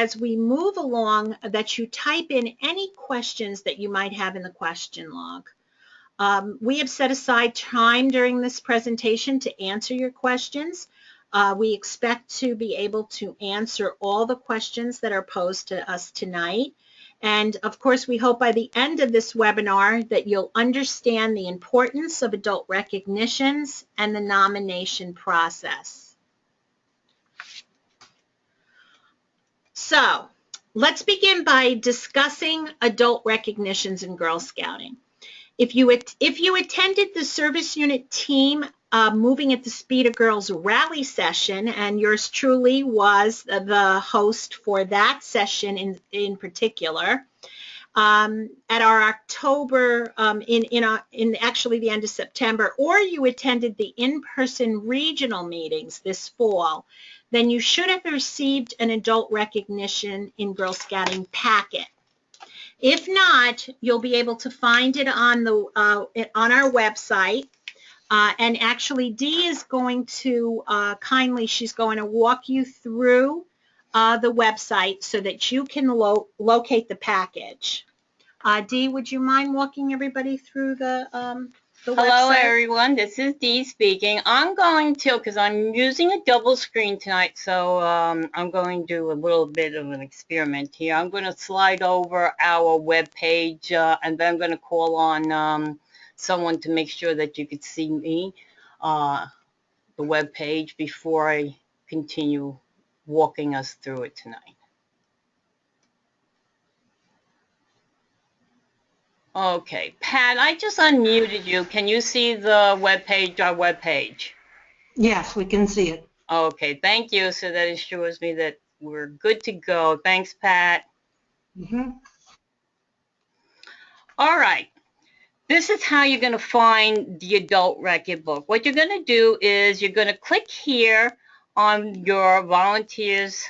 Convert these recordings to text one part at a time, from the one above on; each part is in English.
as we move along that you type in any questions that you might have in the question log. We have set aside time during this presentation to answer your questions. We expect to be able to answer all the questions that are posed to us tonight. And of course, we hope by the end of this webinar that you'll understand the importance of adult recognitions and the nomination process. So let's begin by discussing adult recognitions in Girl Scouting. If you attended the service unit team Moving at the Speed of Girls rally session, and yours truly was the host for that session in particular, at our October, in actually the end of September, or you attended the in-person regional meetings this fall, then you should have received an adult recognition in Girl Scouting packet. If not, you'll be able to find it on our website. And actually, Dee is going to she's going to walk you through the website so that you can locate the package. Dee, would you mind walking everybody through the website? Hello, everyone. This is Dee speaking. I'm going to, because I'm using a double screen tonight, so I'm going to do a little bit of an experiment here. I'm going to slide over our web page, and then I'm going to call on someone to make sure that you could see me, the web page, before I continue walking us through it tonight. Okay, Pat, I just unmuted you. Can you see the web page, our web page? Yes, we can see it. Okay, thank you. So that assures me that we're good to go. Thanks, Pat. All right. This is how you're going to find the adult record book. What you're going to do is you're going to click here on your volunteers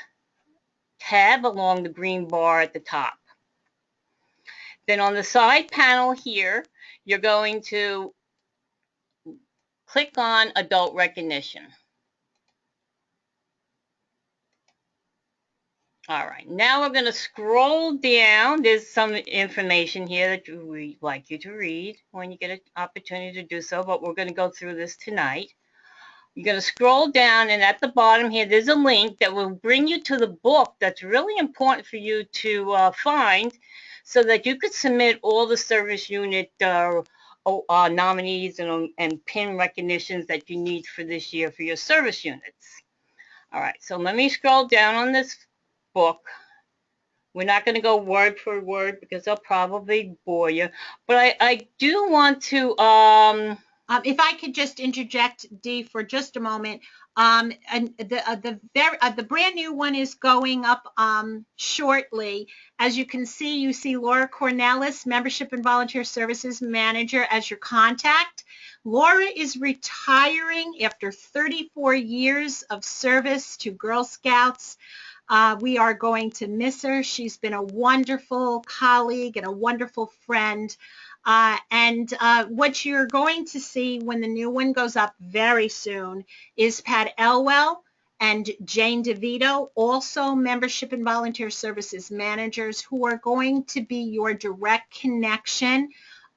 tab along the green bar at the top. Then on the side panel here, you're going to click on adult recognition. All right, now we're going to scroll down. There's some information here that we'd like you to read when you get an opportunity to do so, but we're going to go through this tonight. You're going to scroll down, and at the bottom here, there's a link that will bring you to the book that's really important for you to find so that you could submit all the service unit nominees and pin recognitions that you need for this year for your service units. All right, so let me scroll down on this book. We're not going to go word for word because I'll probably bore you, but I do want to if I could just interject, Dee, for just a moment, and the brand new one is going up shortly. As you can see, you see Laura Cornelis, Membership and Volunteer Services Manager, as your contact. Laura is retiring after 34 years of service to Girl Scouts. We are going to miss her. She's been a wonderful colleague and a wonderful friend. What you're going to see when the new one goes up very soon is Pat Elwell and Jane DeVito, also Membership and Volunteer Services Managers, who are going to be your direct connection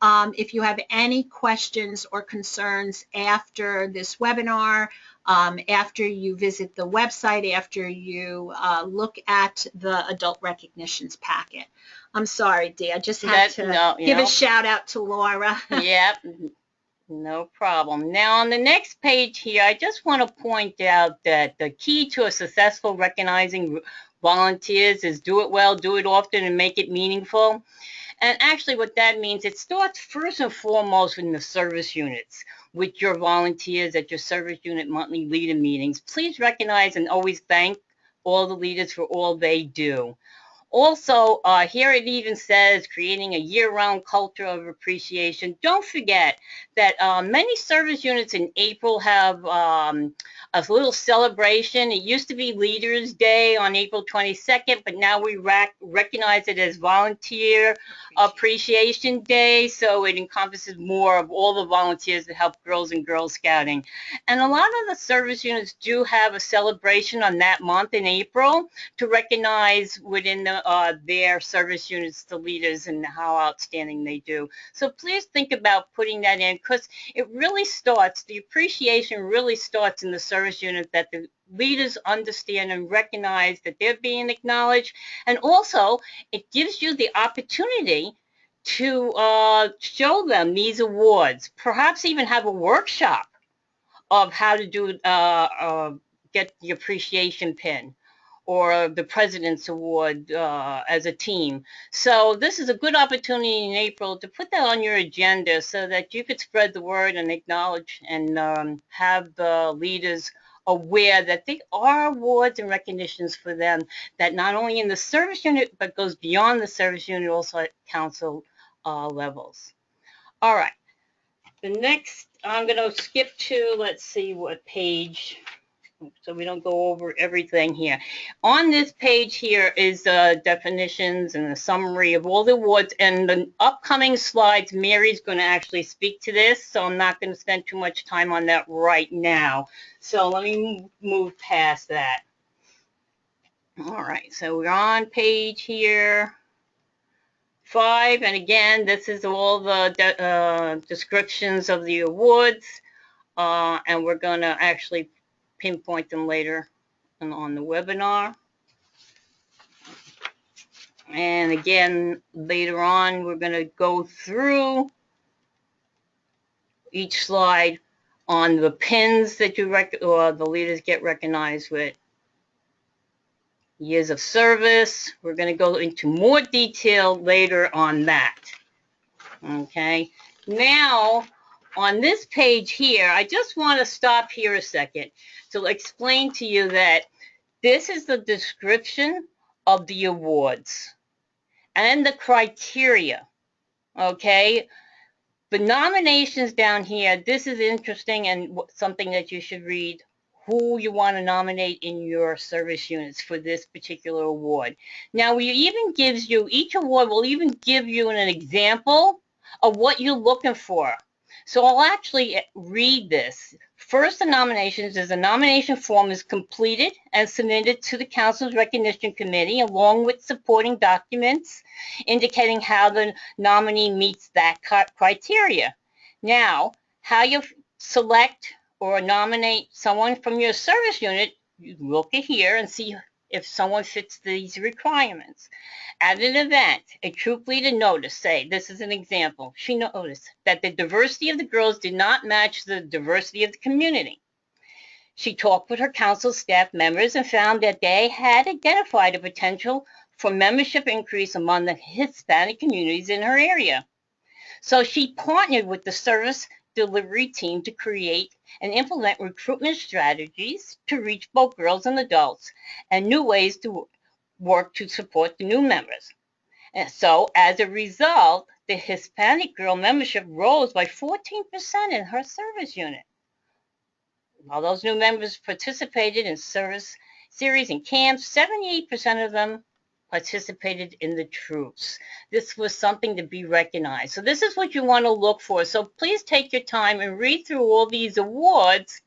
if you have any questions or concerns after this webinar, after you visit the website, after you look at the adult recognitions packet. I'm sorry, Dee. I just had to give a shout out to Laura. Yep, no problem. Now on the next page here, I just want to point out that the key to a successful recognizing volunteers is do it well, do it often, and make it meaningful. And actually what that means, it starts first and foremost in the service units with your volunteers at your service unit monthly leader meetings. Please recognize and always thank all the leaders for all they do. Also, here it even says creating a year-round culture of appreciation. Don't forget that many service units in April have a little celebration. It used to be Leaders Day on April 22nd, but now we recognize it as Volunteer Appreciation Day, so it encompasses more of all the volunteers that help girls in Girl Scouting. And a lot of the service units do have a celebration on that month in April to recognize within their service units the leaders and how outstanding they do. So please think about putting that in, because it really starts, the appreciation really starts in the service unit, that the leaders understand and recognize that they're being acknowledged. And also, it gives you the opportunity to show them these awards, perhaps even have a workshop of how to do get the appreciation pin or the President's Award as a team. So this is a good opportunity in April to put that on your agenda so that you could spread the word and acknowledge and have the leaders aware that there are awards and recognitions for them, that not only in the service unit but goes beyond the service unit, also at council levels. All right. The next, I'm going to skip to, let's see what page, so we don't go over everything here. On this page here is definitions and a summary of all the awards, and the upcoming slides, Mary's going to actually speak to this, so I'm not going to spend too much time on that right now. So let me move past that. All right, so we're on page here 5, and again, this is all the descriptions of the awards, and we're going to actually pinpoint them later on the webinar. And again, later on, we're going to go through each slide on the pins that or the leaders get recognized with. Years of service, we're going to go into more detail later on that. Okay, now on this page here, I just want to stop here a second to explain to you that this is the description of the awards and the criteria. Okay, the nominations down here, this is interesting and something that you should read, who you want to nominate in your service units for this particular award. Now, we even gives you, each award will even give you an example of what you're looking for. So I'll actually read this. First, the nominations is a nomination form is completed and submitted to the Council's Recognition Committee along with supporting documents indicating how the nominee meets that criteria. Now, how you select or nominate someone from your service unit, you look at here and see if someone fits these requirements. At an event, a troop leader noticed, say, this is an example, she noticed that the diversity of the girls did not match the diversity of the community. She talked with her council staff members and found that they had identified a potential for membership increase among the Hispanic communities in her area. So she partnered with the service delivery team to create and implement recruitment strategies to reach both girls and adults and new ways to work to support the new members. And so as a result, the Hispanic girl membership rose by 14% in her service unit. While those new members participated in service series and camps, 78% of them participated in the troops. This was something to be recognized. So this is what you want to look for. So please take your time and read through all these awards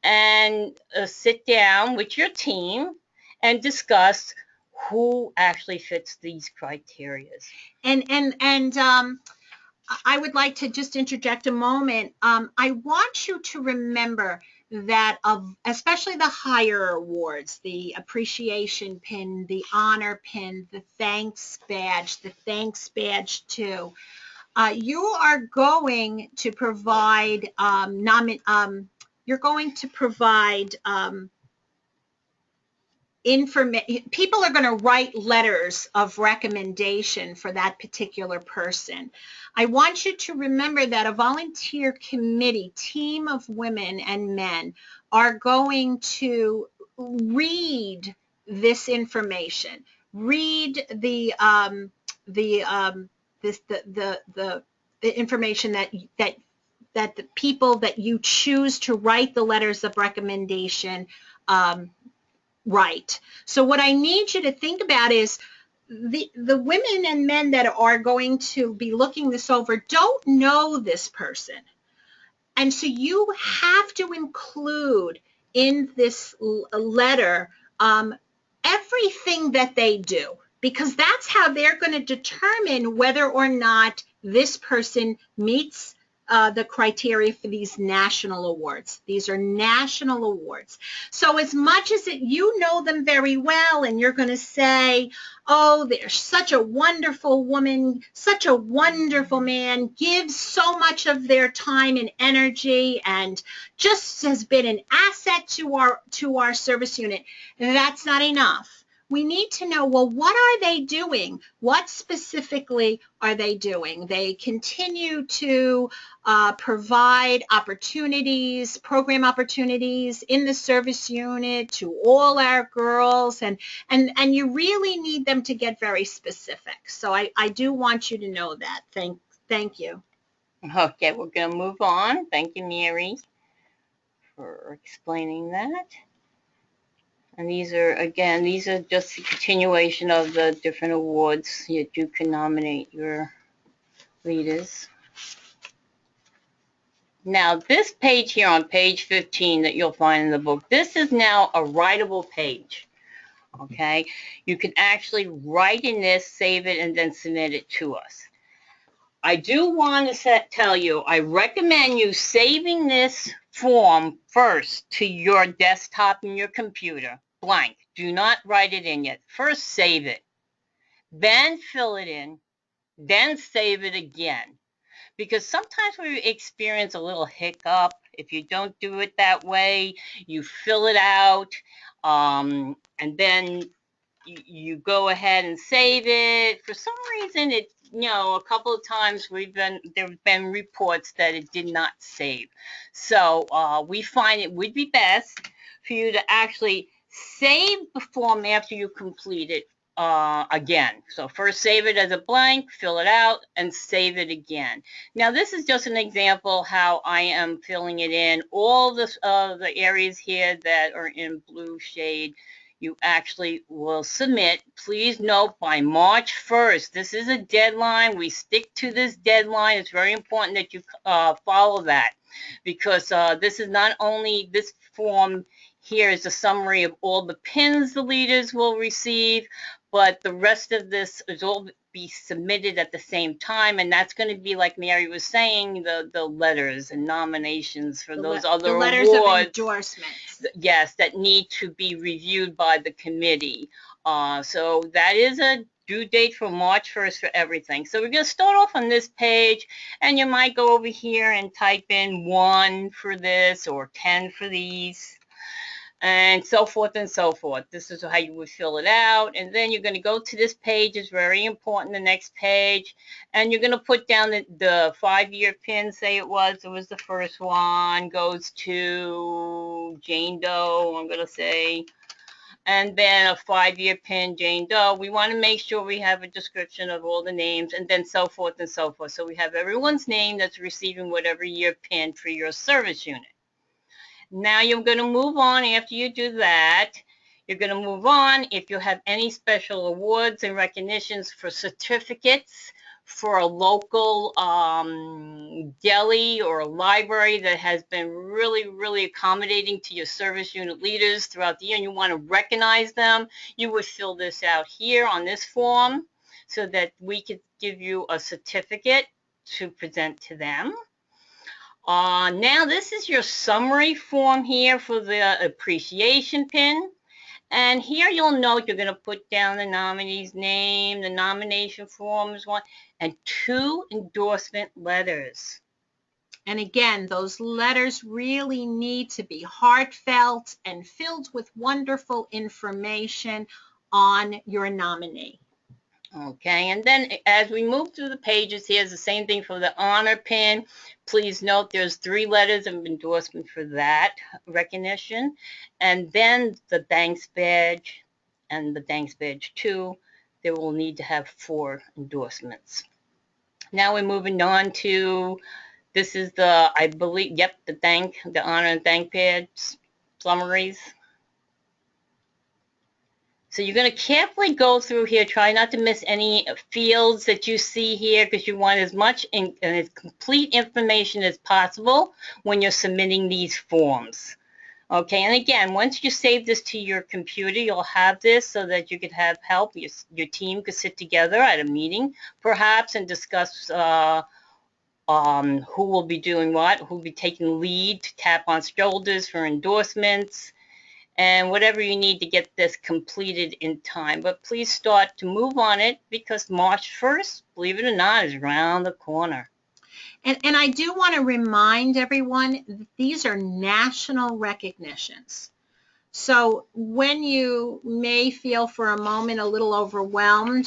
and sit down with your team and discuss who actually fits these criteria. And I would like to just interject a moment. I want you to remember that especially the higher awards, the appreciation pin, the honor pin, the thanks badge 2, you are going to provide people are going to write letters of recommendation for that particular person. I want you to remember that a volunteer committee, team of women and men, are going to read this information, read the information that the people that you choose to write the letters of recommendation write. So what I need you to think about is the women and men that are going to be looking this over don't know this person. And so you have to include in this letter everything that they do, because that's how they're going to determine whether or not this person meets the criteria for these national awards. These are national awards. So as much as you know them very well and you're going to say, oh, they're such a wonderful woman, such a wonderful man, gives so much of their time and energy and just has been an asset to our service unit, that's not enough. We need to know, well, what are they doing? What specifically are they doing? They continue to provide opportunities, program opportunities in the service unit to all our girls, and you really need them to get very specific. So I do want you to know that. Thank you. Okay, we're going to move on. Thank you, Mary, for explaining that. And these are just a continuation of the different awards that you can nominate your leaders. Now, this page here on page 15 that you'll find in the book, this is now a writable page. Okay, you can actually write in this, save it, and then submit it to us. I do want to tell you, I recommend you saving this form first to your desktop and your computer, blank. Do not write it in yet. First, save it. Then fill it in. Then save it again. Because sometimes we experience a little hiccup. If you don't do it that way, you fill it out, and then you go ahead and save it. For some reason, a couple of times there have been reports that it did not save. So we find it would be best for you to actually save the form after you complete it again. So first save it as a blank, fill it out, and save it again. Now this is just an example how I am filling it in. All the areas here that are in blue shade, you actually will submit. Please note, by March 1st. This is a deadline. We stick to this deadline. It's very important that you follow that, because this is not only this form here is a summary of all the pins the leaders will receive, but the rest of this is all be submitted at the same time, and that's going to be, like Mary was saying, the letters and nominations for those other the letters awards. Of endorsements. Yes, that need to be reviewed by the committee. So that is a due date for March 1st for everything. So we're going to start off on this page, and you might go over here and type in 1 for this or 10 for these, and so forth and so forth. This is how you would fill it out. And then you're going to go to this page. It's very important, the next page. And you're going to put down the 5-year pin, say it was the first one, goes to Jane Doe, I'm going to say. And then a 5-year pin, Jane Doe. We want to make sure we have a description of all the names, and then so forth and so forth. So we have everyone's name that's receiving whatever year pin for your service unit. Now you're going to move on. After you do that, you're going to move on if you have any special awards and recognitions for certificates for a local deli or a library that has been really, really accommodating to your service unit leaders throughout the year, and you want to recognize them. You would fill this out here on this form so that we could give you a certificate to present to them. Now this is your summary form here for the appreciation pin. And here you'll note you're going to put down the nominee's name, the nomination forms, and 2 endorsement letters. And again, those letters really need to be heartfelt and filled with wonderful information on your nominee. Okay, and then as we move through the pages, here's the same thing for the honor pin. Please note there's 3 letters of endorsement for that recognition. And then the thanks badge and the thanks badge 2, they will need to have 4 endorsements. Now we're moving on to, this is the, I believe, yep, the honor and thank badge summaries. So you're going to carefully go through here, try not to miss any fields that you see here, because you want as much and as complete information as possible when you're submitting these forms. Okay, and again, once you save this to your computer, you'll have this so that you could have help. Your team could sit together at a meeting, perhaps, and discuss who will be doing what, who will be taking lead, to tap on shoulders for endorsements, and whatever you need to get this completed in time. But please start to move on it, because March 1st, believe it or not, is around the corner. And I do want to remind everyone that these are national recognitions. So when you may feel for a moment a little overwhelmed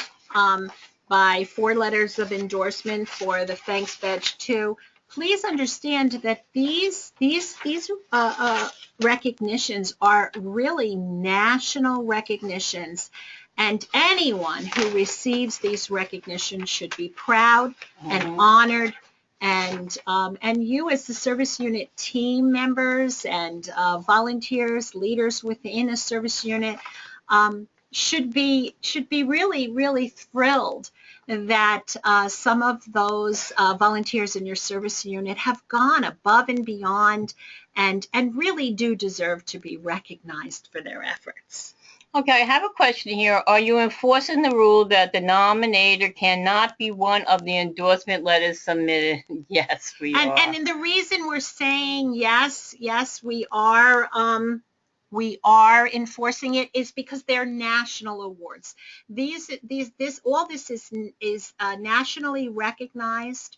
by 4 letters of endorsement for the thanks badge 2, please understand that these recognitions are really national recognitions, and anyone who receives these recognitions should be proud and honored. And you as the service unit team members and volunteers, leaders within a service unit should be really, really thrilled that some of those volunteers in your service unit have gone above and beyond and really do deserve to be recognized for their efforts. Okay, I have a question here. Are you enforcing the rule that the nominator cannot be one of the endorsement letters submitted? Yes, we are. And the reason we're saying yes, we are enforcing it is because they're national awards. All this is nationally recognized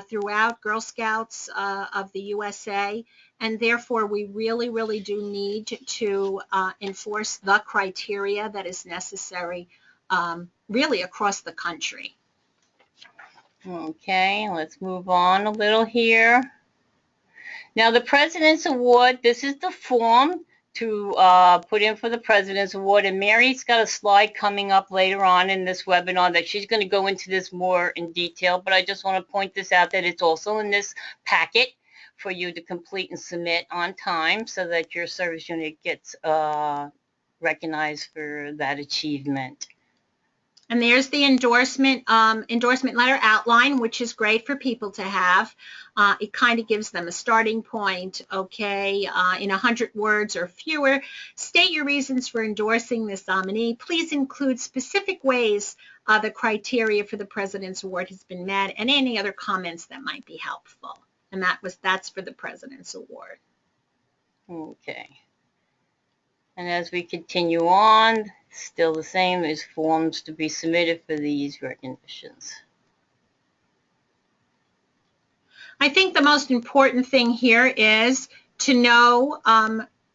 throughout Girl Scouts of the USA, and therefore we really, really do need to enforce the criteria that is necessary really across the country. Okay, let's move on a little here. Now the President's Award, this is the form to put in for the President's Award, and Mary's got a slide coming up later on in this webinar that she's going to go into this more in detail, but I just want to point this out that it's also in this packet for you to complete and submit on time so that your service unit gets recognized for that achievement. And there's the endorsement letter outline, which is great for people to have. It kind of gives them a starting point, okay, in 100 words or fewer. State your reasons for endorsing this nominee. Please include specific ways the criteria for the President's Award has been met and any other comments that might be helpful. And that's for the President's Award. Okay. And as we continue on, still the same as forms to be submitted for these recognitions. I think the most important thing here is to know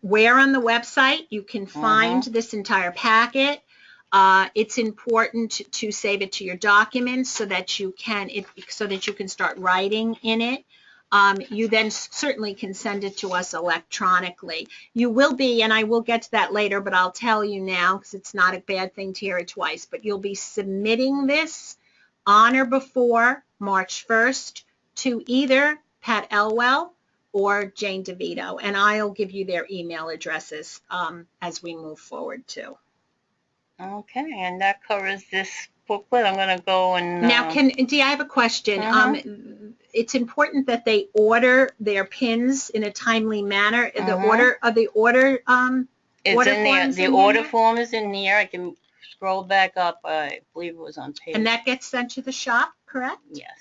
where on the website you can find this entire packet. It's important to save it to your documents so that you can start writing in it. You then certainly can send it to us electronically. You will be, and I will get to that later, but I'll tell you now because it's not a bad thing to hear it twice, but you'll be submitting this on or before March 1st to either Pat Elwell or Jane DeVito, and I'll give you their email addresses as we move forward too. Okay, and that covers this booklet. I'm going to go and... Now, Dee, I have a question. It's important that they order their pins in a timely manner. The order it's in there. The order form is in here. I can scroll back up. I believe it was on page. And that gets sent to the shop, correct? Yes.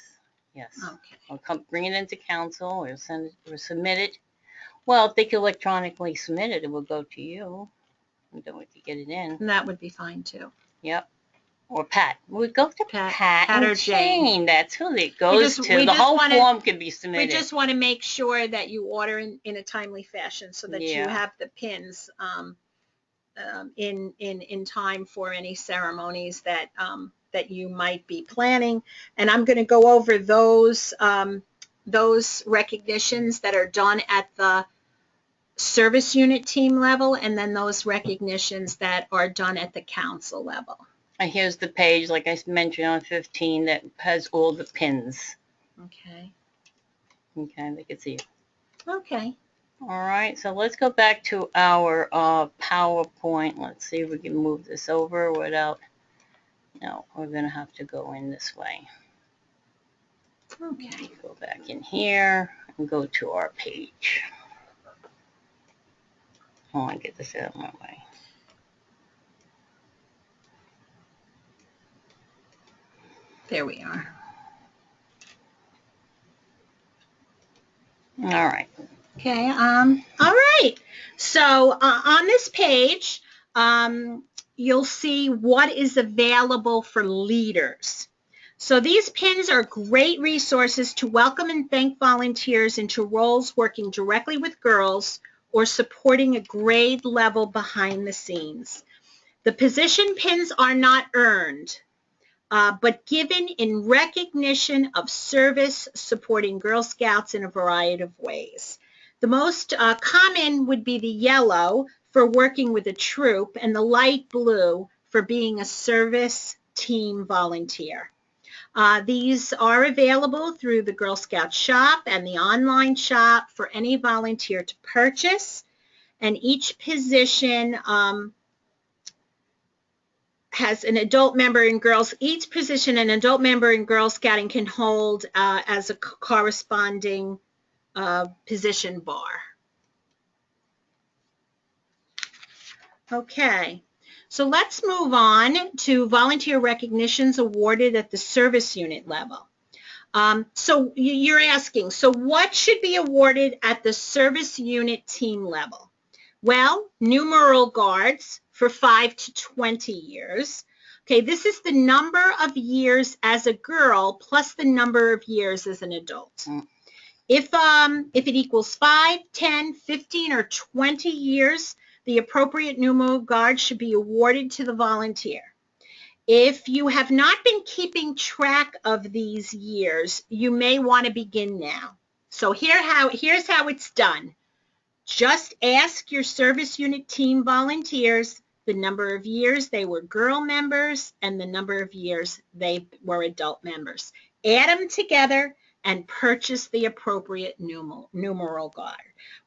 Yes. Okay. I'll come bring it into council or send it or submit it. Well, if they can electronically submit it, it will go to you. And then we can get it in. And that would be fine too. Yep. Or Pat. We go to Pat or and Jane. That's who it goes to. The whole form can be submitted. We just want to make sure that you order in a timely fashion so that you have the pins in time for any ceremonies that that you might be planning. And I'm going to go over those recognitions that are done at the service unit team level, and then those recognitions that are done at the council level. And here's the page, like I mentioned on 15, that has all the pins. Okay. Okay, they can see it. Okay. All right, so let's go back to our PowerPoint. Let's see if we can move this over without, no, we're going to have to go in this way. Okay. Go back in here and go to our page. I want to get this out of my way. There we are. All right. Okay. All right. So on this page, you'll see what is available for leaders. So these pins are great resources to welcome and thank volunteers into roles working directly with girls or supporting a grade level behind the scenes. The position pins are not earned, but given in recognition of service supporting Girl Scouts in a variety of ways. The most common would be the yellow for working with a troop and the light blue for being a service team volunteer. These are available through the Girl Scout shop and the online shop for any volunteer to purchase. And each position has an adult member in girls. Each position an adult member in Girl Scouting can hold as a corresponding position bar. Okay. So let's move on to volunteer recognitions awarded at the service unit level. So you're asking, so what should be awarded at the service unit team level? Well, numeral guards for 5 to 20 years. Okay, this is the number of years as a girl plus the number of years as an adult. If it equals 5, 10, 15, or 20 years, the appropriate numeral guard should be awarded to the volunteer. If you have not been keeping track of these years, you may want to begin now. So here's how it's done. Just ask your service unit team volunteers the number of years they were girl members and the number of years they were adult members. Add them together and purchase the appropriate numeral guard.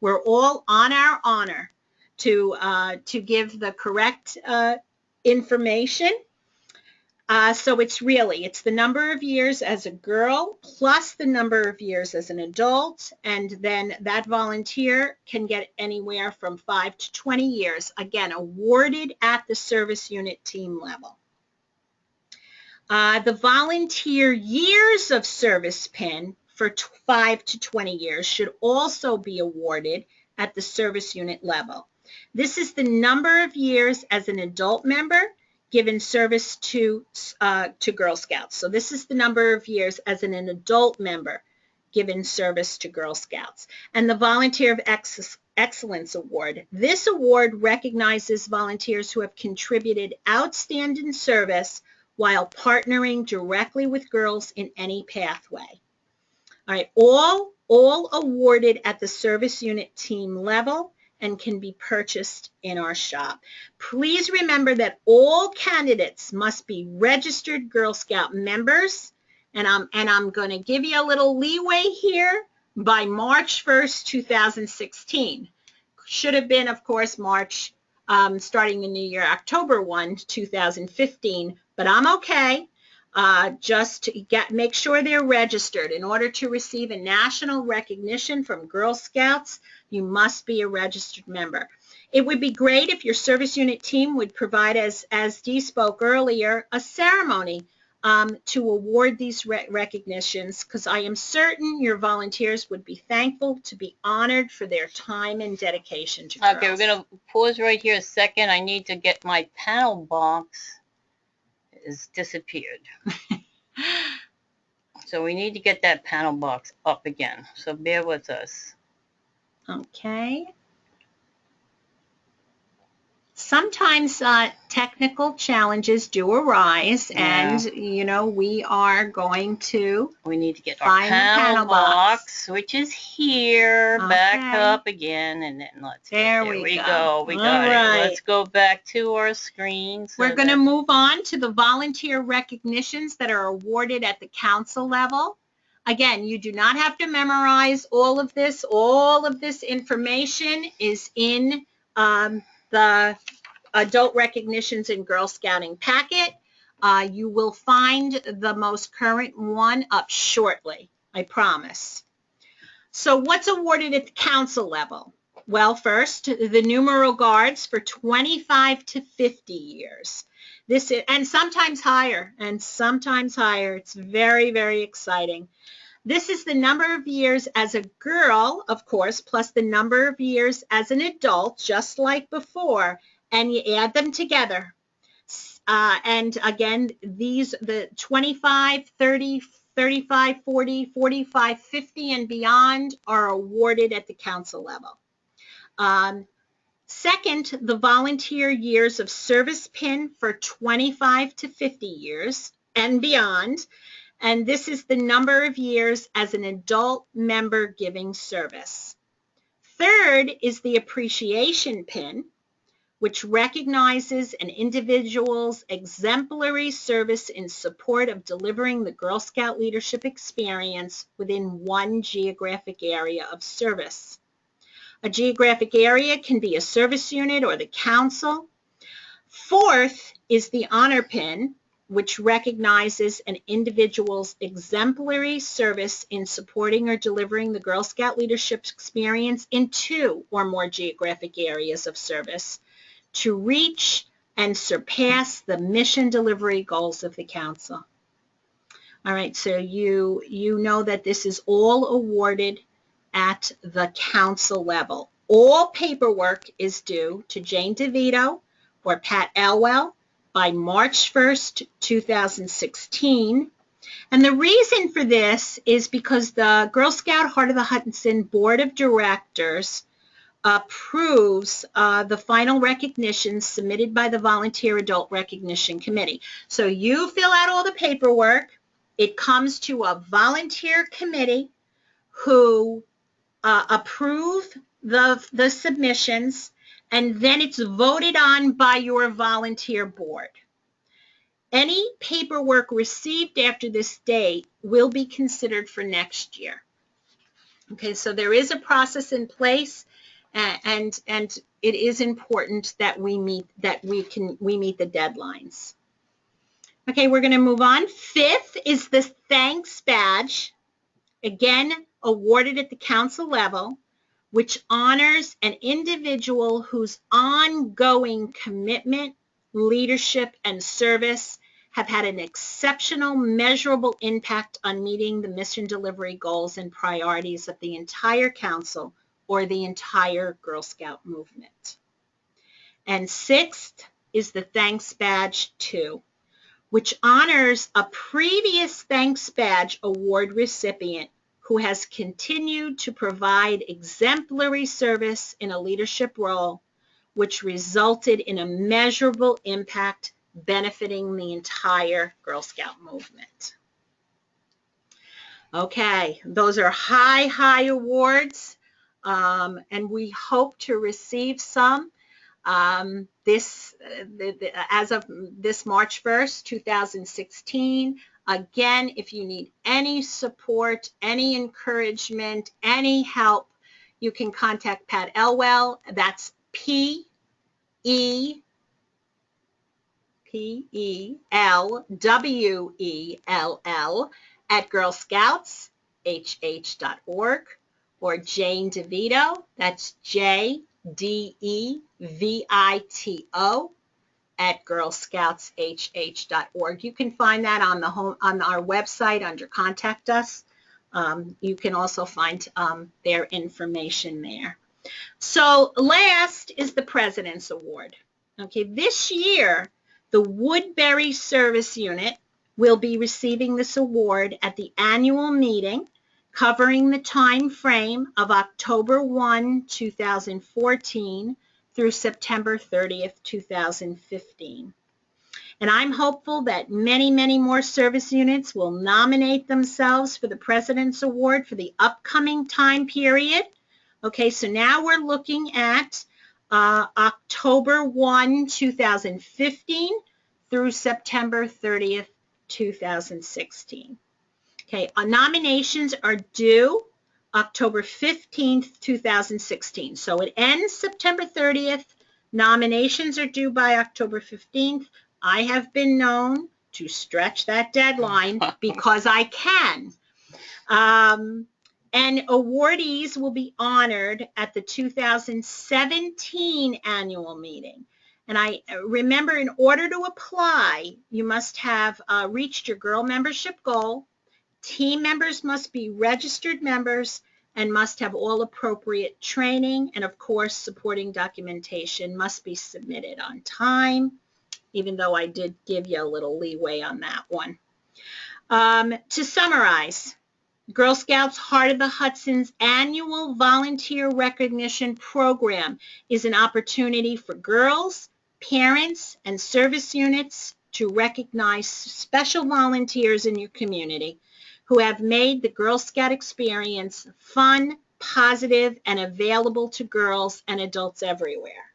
We're all on our honor to give the correct information. So it's the number of years as a girl plus the number of years as an adult, and then that volunteer can get anywhere from 5 to 20 years, again, awarded at the service unit team level. The volunteer years of service pin for 5 to 20 years should also be awarded at the service unit level. This is the number of years as an adult member given service to Girl Scouts. So this is the number of years as an adult member given service to Girl Scouts. And the Volunteer of Excellence Award. This award recognizes volunteers who have contributed outstanding service while partnering directly with girls in any pathway. All right, all awarded at the service unit team level and can be purchased in our shop. Please remember that all candidates must be registered Girl Scout members, and I'm going to give you a little leeway here by March 1st, 2016. Should have been, of course, March, starting the new year, October 1, 2015, but I'm okay. Just to make sure they're registered. In order to receive a national recognition from Girl Scouts, you must be a registered member. It would be great if your service unit team would provide, as Dee spoke earlier, a ceremony to award these recognitions, because I am certain your volunteers would be thankful to be honored for their time and dedication to girls. Okay, we're going to pause right here a second. I need to get my panel box. Has disappeared. So we need to get that panel box up again. So bear with us. Okay. sometimes technical challenges do arise, Yeah. and we are going to We need to get our find the panel panel box. box, which is here, back Okay. up again, and then let's There get, there we we go. go. We All got it. right. Let's go back to our screen. So We're going to that- move on to the volunteer recognitions that are awarded at the council level. Again, you do not have to memorize all of this. All of this information is in the adult recognitions in Girl Scouting packet. You will find the most current one up shortly, I promise. So what's awarded at the council level? Well, first, the numeral guards for 25 to 50 years. This is, and sometimes higher, It's very, very exciting. This is the number of years as a girl, of course, plus the number of years as an adult, just like before, and you add them together. And again, the 25, 30, 35, 40, 45, 50, and beyond are awarded at the council level. Second, the volunteer years of service pin for 25 to 50 years and beyond. And this is the number of years as an adult member giving service. Third is the appreciation pin, which recognizes an individual's exemplary service in support of delivering the Girl Scout leadership experience within one geographic area of service. A geographic area can be a service unit or the council. Fourth is the honor pin, which recognizes an individual's exemplary service in supporting or delivering the Girl Scout leadership experience in two or more geographic areas of service to reach and surpass the mission delivery goals of the council. All right, so you know that this is all awarded at the council level. All paperwork is due to Jane DeVito or Pat Elwell by March 1st, 2016. And the reason for this is because the Girl Scout Heart of the Hudson Board of Directors approves the final recognitions submitted by the Volunteer Adult Recognition Committee. So you fill out all the paperwork. It comes to a volunteer committee who approve the submissions, and then it's voted on by your volunteer board. Any paperwork received after this date will be considered for next year. Okay, so there is a process in place, and it is important that we meet the deadlines. Okay, we're going to move on. Fifth is the thanks badge, again awarded at the council level, which honors an individual whose ongoing commitment, leadership, and service have had an exceptional, measurable impact on meeting the mission delivery goals and priorities of the entire council or the entire Girl Scout movement. And sixth is the Thanks Badge 2, which honors a previous Thanks Badge award recipient who has continued to provide exemplary service in a leadership role, which resulted in a measurable impact benefiting the entire Girl Scout movement. Okay, those are high awards, and we hope to receive some as of this March 1st, 2016. Again, if you need any support, any encouragement, any help, you can contact Pat Elwell. That's PELWELL at girlscoutshh.org, or Jane DeVito, that's JDEVITO at girlscoutshh.org. You can find that on our website under Contact Us. You can also find their information there. So last is the President's Award. Okay, this year, the Woodbury Service Unit will be receiving this award at the annual meeting covering the time frame of October 1, 2014 through September 30th, 2015. And I'm hopeful that many, many more service units will nominate themselves for the President's Award for the upcoming time period. Okay, so now we're looking at October 1, 2015 through September 30th, 2016. Okay, nominations are due October 15th, 2016. So it ends September 30th. Nominations are due by October 15th. I have been known to stretch that deadline because I can. And awardees will be honored at the 2017 annual meeting. And I remember, in order to apply, you must have reached your girl membership goal. Team members must be registered members and must have all appropriate training. And of course, supporting documentation must be submitted on time, even though I did give you a little leeway on that one. To summarize, Girl Scouts Heart of the Hudson's annual volunteer recognition program is an opportunity for girls, parents, and service units to recognize special volunteers in your community who have made the Girl Scout experience fun, positive, and available to girls and adults everywhere.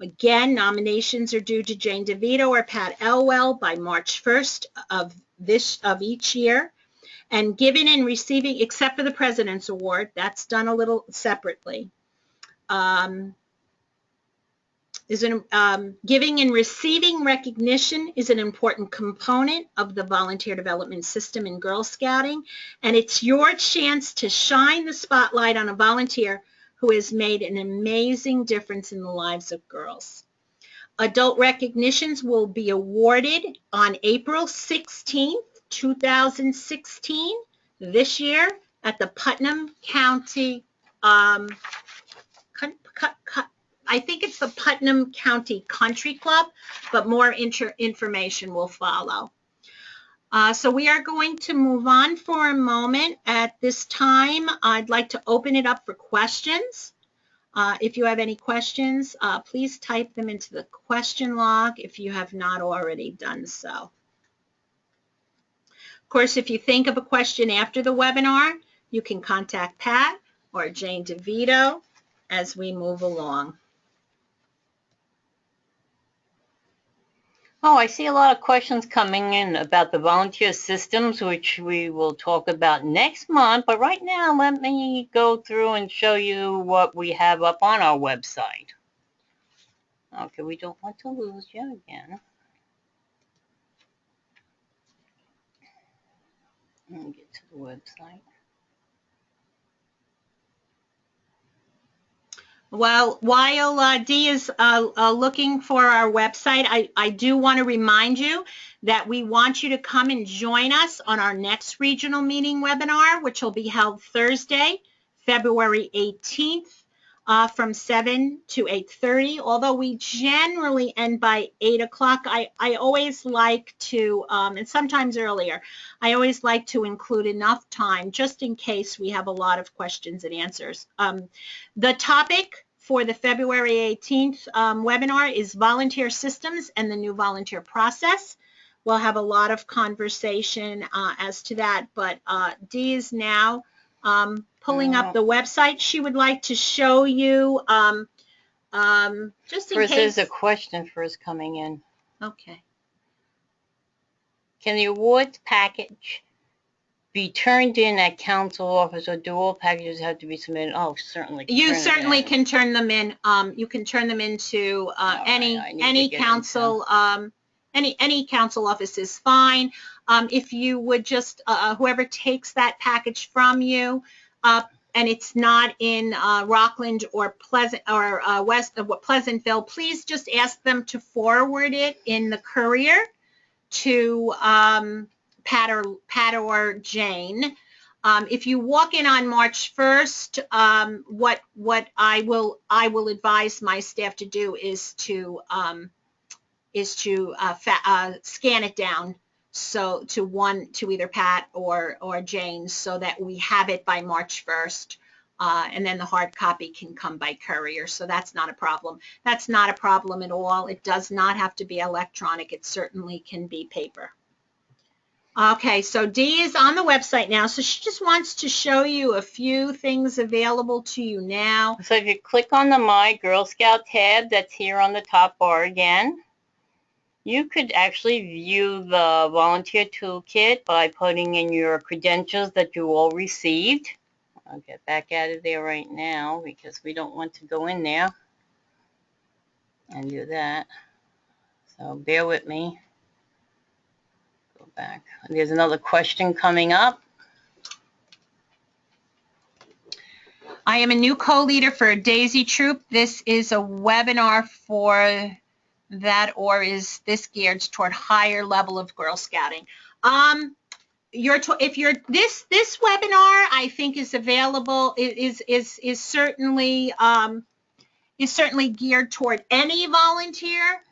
Again, nominations are due to Jane DeVito or Pat Elwell by March 1st of each year. And giving and receiving, except for the President's Award, that's done a little separately. Giving and receiving recognition is an important component of the volunteer development system in Girl Scouting, and it's your chance to shine the spotlight on a volunteer who has made an amazing difference in the lives of girls. Adult recognitions will be awarded on April 16th, 2016, this year, at the Putnam County, I think it's the Putnam County Country Club, but more information will follow. So we are going to move on for a moment. At this time, I'd like to open it up for questions. If you have any questions, please type them into the question log if you have not already done so. Of course, if you think of a question after the webinar, you can contact Pat or Jane DeVito as we move along. Oh, I see a lot of questions coming in about the volunteer systems, which we will talk about next month. But right now, let me go through and show you what we have up on our website. Okay, we don't want to lose you again. Let me get to the website. Well, while Dee is looking for our website, I do want to remind you that we want you to come and join us on our next regional meeting webinar, which will be held Thursday, February 18th, from 7 to 8:30. Although we generally end by 8 o'clock, I always like to, and sometimes earlier, I always like to include enough time just in case we have a lot of questions and answers. The topic for the February 18th webinar is volunteer systems and the new volunteer process. We'll have a lot of conversation as to that, but Dee is now pulling up the website. She would like to show you just in case. There's a question first coming in. Okay. Can the awards package be turned in at council office, or do all packages have to be submitted? Oh, certainly. You certainly can turn them in. You can turn them into any council. Any council office is fine. If you would just whoever takes that package from you, and it's not in Rockland or Pleasant or west of Pleasantville, please just ask them to forward it in the courier to Pat or Jane. If you walk in on March 1st, what I will advise my staff to do is to scan it down so to either Pat or Jane, so that we have it by March 1st. and then the hard copy can come by courier. So that's not a problem. That's not a problem at all. It does not have to be electronic. It certainly can be paper. Okay, so Dee is on the website now. So she just wants to show you a few things available to you now. So if you click on the My Girl Scout tab that's here on the top bar again, you could actually view the Volunteer Toolkit by putting in your credentials that you all received. I'll get back out of there right now because we don't want to go in there and do that. So bear with me. Go back. There's another question coming up. I am a new co-leader for Daisy Troop. This is a webinar for that, or is this geared toward higher level of Girl Scouting? If you're this webinar, I think is available, is certainly geared toward any volunteer,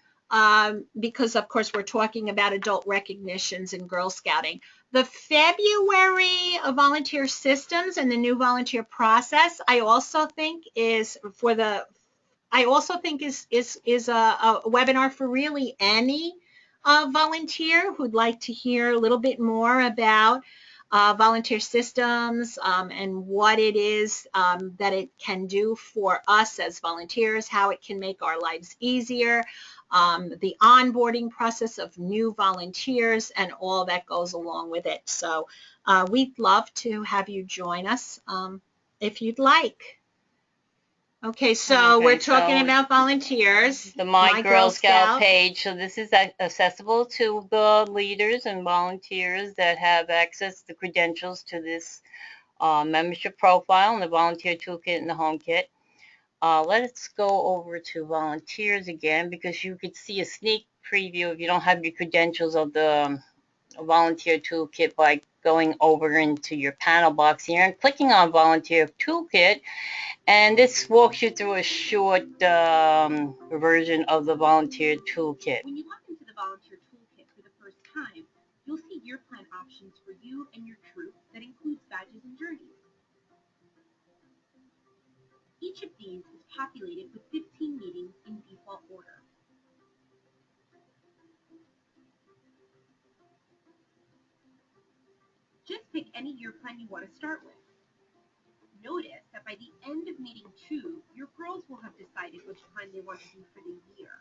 because of course we're talking about adult recognitions in Girl Scouting. The February volunteer systems and the new volunteer process, I also think is a webinar for really any volunteer who'd like to hear a little bit more about volunteer systems and what it is that it can do for us as volunteers, how it can make our lives easier, the onboarding process of new volunteers, and all that goes along with it. So we'd love to have you join us if you'd like. Okay, so we're talking about volunteers. The My Girl Scout page. So this is accessible to the leaders and volunteers that have access to credentials to this membership profile and the Volunteer Toolkit and the Home Kit. Let's go over to volunteers again because you could see a sneak preview if you don't have your credentials of the Volunteer Toolkit by going over into your panel box here and clicking on Volunteer Toolkit. And this walks you through a short version of the Volunteer Toolkit. When you log into the Volunteer Toolkit for the first time, you'll see year plan options for you and your troop that includes badges and journeys. Each of these is populated with 15 meetings in default order. Just pick any year plan you want to start with. Notice that by the end of meeting 2, your girls will have decided which plan they want to do for the year.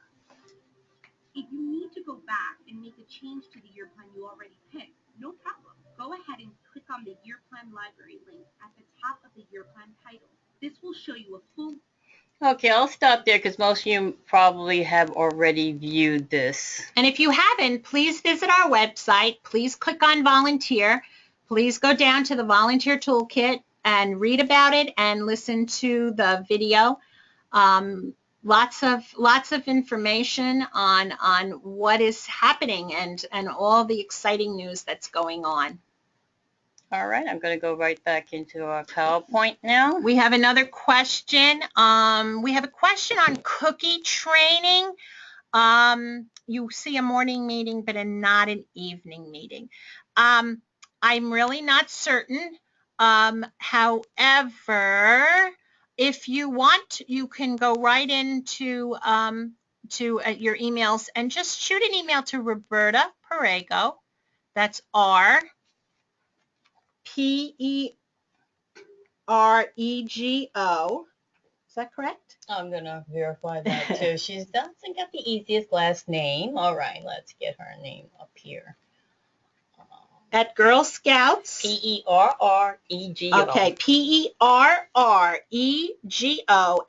If you need to go back and make a change to the year plan you already picked, no problem. Go ahead and click on the year plan library link at the top of the year plan title. This will show you a full... Okay, I'll stop there because most of you probably have already viewed this. And if you haven't, please visit our website. Please click on volunteer. Please go down to the Volunteer Toolkit and read about it and listen to the video. Lots of information on what is happening and all the exciting news that's going on. All right, I'm going to go right back into our PowerPoint now. We have another question. We have a question on cookie training. You see a morning meeting, but not an evening meeting. I'm really not certain. However, if you want, you can go right into your emails and just shoot an email to Roberta Perego. That's R-P-E-R-E-G-O. Is that correct? I'm going to verify that too. She doesn't get the easiest last name. All right, let's get her name up here. At Girl Scouts. P-E-R-R-E-G-O. Okay, P-E-R-R-E-G-O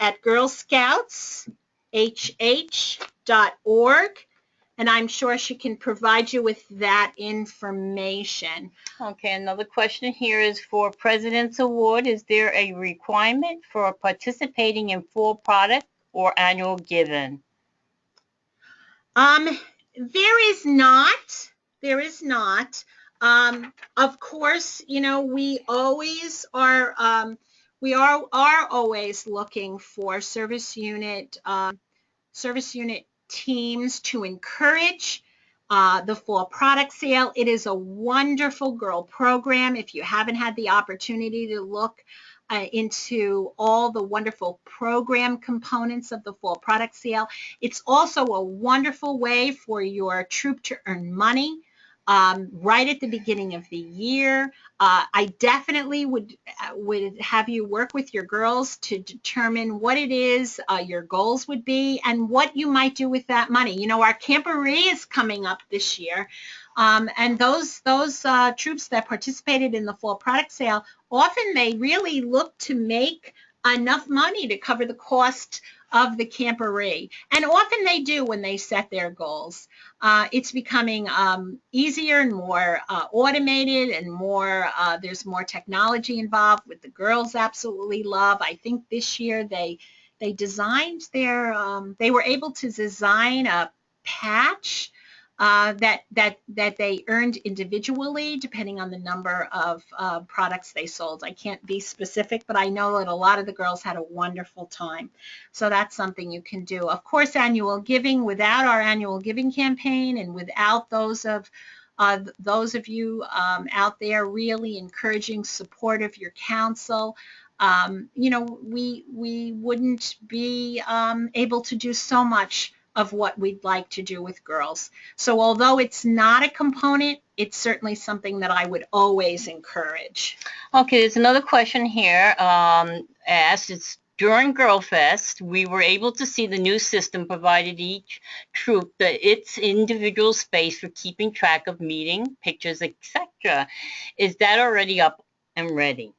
at girlscoutshh.org. And I'm sure she can provide you with that information. Okay, another question here is for President's Award. Is there a requirement for participating in full product or annual giving? There is not. There is not. Of course, you know, we always are, always looking for service unit teams to encourage the fall product sale. It is a wonderful girl program. If you haven't had the opportunity to look into all the wonderful program components of the fall product sale. It's also a wonderful way for your troop to earn money right at the beginning of the year. I definitely would have you work with your girls to determine what it is your goals would be and what you might do with that money. You know, our Camporee is coming up this year, and those troops that participated in the fall product sale, often they really look to make enough money to cover the cost of the Camporee, and often they do when they set their goals. It's becoming easier and more automated and more, there's more technology involved, with the girls absolutely love. I think this year they designed their, they were able to design a patch that they earned individually depending on the number of products they sold. I can't be specific, but I know that a lot of the girls had a wonderful time. So that's something you can do. Of course, annual giving, without our annual giving campaign and without those of you out there really encouraging support of your council, you know, we wouldn't be able to do so much of what we'd like to do with girls. So although it's not a component, it's certainly something that I would always encourage. Okay, there's another question here asked. It's during Girl Fest, we were able to see the new system provided each troop its individual space for keeping track of meeting, pictures, etc. Is that already up and ready?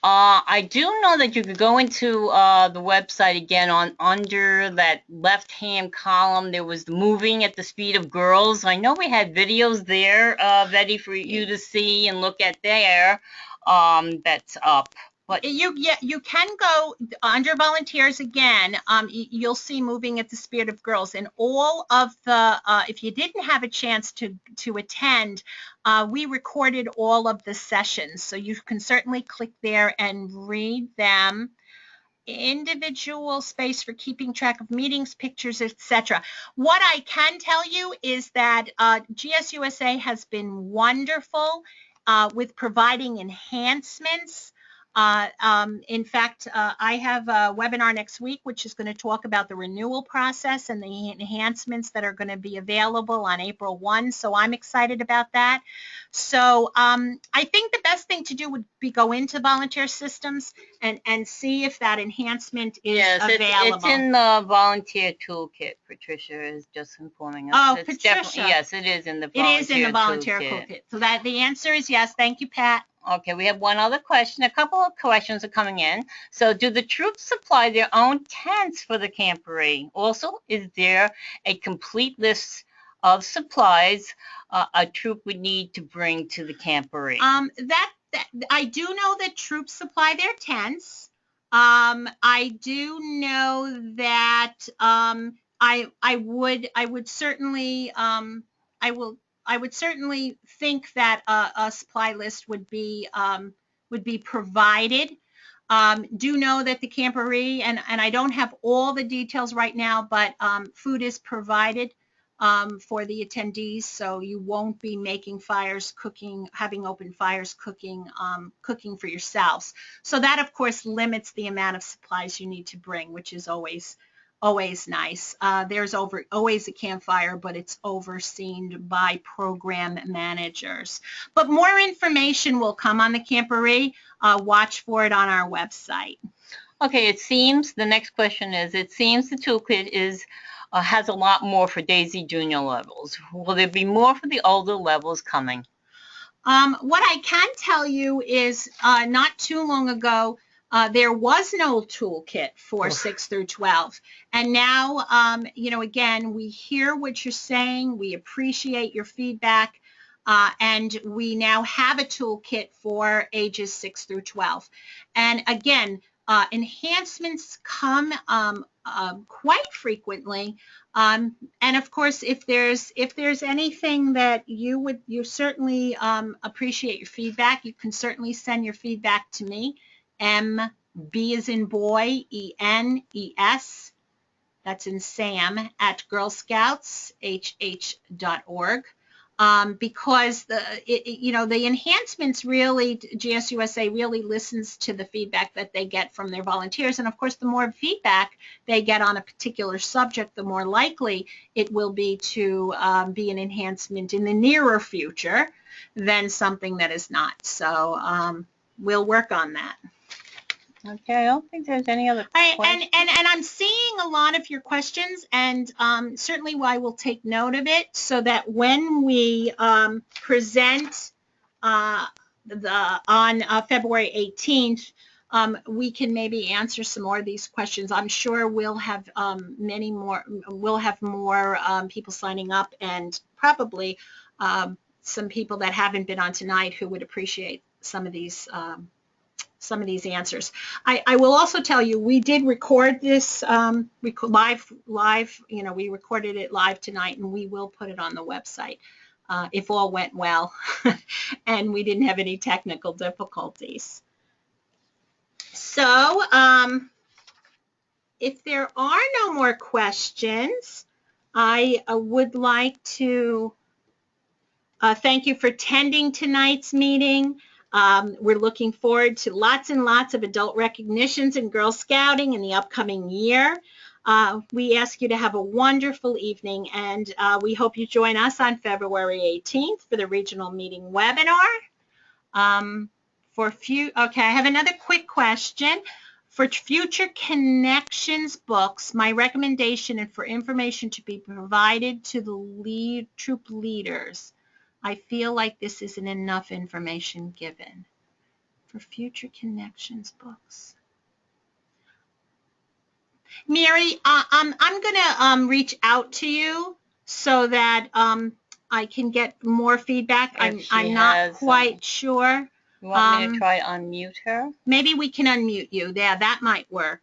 I do know that you could go into the website again on under that left-hand column. There was the moving at the speed of girls. I know we had videos there ready for you to see and look at there. That's up. But you can go under volunteers again. You'll see moving at the speed of girls, and all of the if you didn't have a chance to attend, we recorded all of the sessions, so you can certainly click there and read them. Individual space for keeping track of meetings, pictures, etc. What I can tell you is that GSUSA has been wonderful with providing enhancements. In fact, I have a webinar next week, which is going to talk about the renewal process and the enhancements that are going to be available on April 1. So I'm excited about that. So I think the best thing to do would be go into volunteer systems and see if that enhancement is available. It's in the volunteer toolkit. Patricia is just informing us. Oh, it's Patricia. Yes, it is in the volunteer toolkit. It is in the volunteer toolkit. So that the answer is yes. Thank you, Pat. Okay, we have one other question. A couple of questions are coming in. So do the troops supply their own tents for the Camporee? Also, is there a complete list of supplies a troop would need to bring to the Camporee? That I do know that troops supply their tents. I do know that I would certainly I would certainly think that a supply list would be provided. Do know that the Camporee, and I don't have all the details right now, but food is provided for the attendees, so you won't be making fires, cooking, having open fires, cooking for yourselves. So that, of course, limits the amount of supplies you need to bring, which is always nice. There's always a campfire, but it's overseen by program managers. But more information will come on the Camporee. Watch for it on our website. Okay, it seems, the next question is, it seems the toolkit has a lot more for Daisy Junior levels. Will there be more for the older levels coming? What I can tell you is not too long ago, there was no toolkit for 6 through 12. And now, you know, again, we hear what you're saying. We appreciate your feedback. And we now have a toolkit for ages 6 through 12. And again, enhancements come quite frequently. And of course, if there's anything that you certainly appreciate your feedback, you can certainly send your feedback to me. B as in boy, ENES, that's in Sam, at girlscoutshh.org. because the enhancements really, GSUSA really listens to the feedback that they get from their volunteers. And of course, the more feedback they get on a particular subject, the more likely it will be to be an enhancement in the nearer future than something that is not. So we'll work on that. Okay, I don't think there's any other questions. And I'm seeing a lot of your questions, and certainly I will take note of it so that when we present on February 18th, we can maybe answer some more of these questions. I'm sure we'll have many more. We'll have more people signing up, and probably some people that haven't been on tonight who would appreciate some of these answers. I will also tell you, we did record this live. We recorded it live tonight, and we will put it on the website if all went well and we didn't have any technical difficulties. So if there are no more questions, I would like to thank you for attending tonight's meeting. We're looking forward to lots and lots of adult recognitions in Girl Scouting in the upcoming year. We ask you to have a wonderful evening, and we hope you join us on February 18th for the regional meeting webinar. Okay, I have another quick question. For future connections books, my recommendation and for information to be provided to the troop leaders. I feel like this isn't enough information given for future connections books. Mary, I'm going to reach out to you so that I can get more feedback. I'm not quite sure. You want me to try to unmute her? Maybe we can unmute you. Yeah, that might work.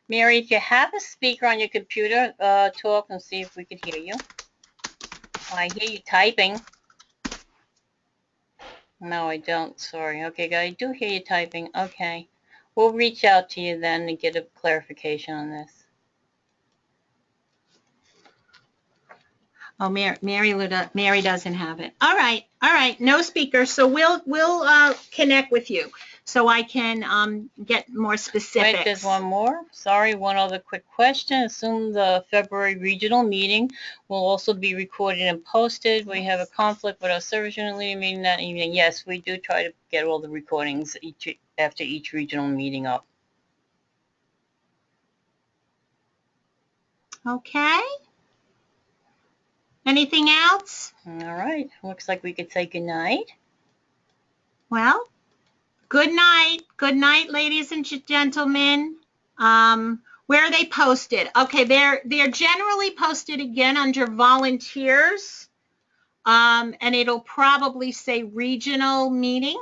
Mary, if you have a speaker on your computer, talk and see if we could hear you. I hear you typing. No, I don't. Sorry. Okay, I do hear you typing. Okay. We'll reach out to you then to get a clarification on this. Oh, Mary doesn't have it. All right. No speaker. So we'll connect with you so I can get more specifics. Wait, there's one more. Sorry, one other quick question. Assume the February regional meeting will also be recorded and posted. We have a conflict with our service unit leading meeting that evening. Yes, we do try to get all the recordings after each regional meeting up. Okay. Anything else? All right. Looks like we could say good night. Well, good night. Good night, ladies and gentlemen. Where are they posted? Okay, they're generally posted again under volunteers. And it'll probably say regional meeting.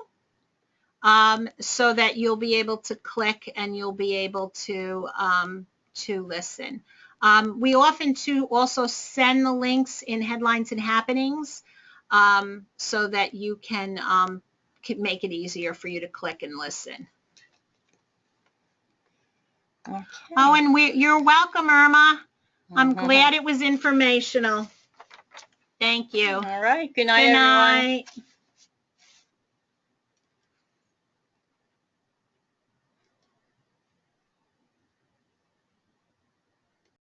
So that you'll be able to click and you'll be able to listen. We often too also send the links in headlines and happenings so that you can make it easier for you to click and listen. Okay. Oh, and you're welcome, Irma. I'm glad it was informational. Thank you. All right. Good night, Good everyone. night.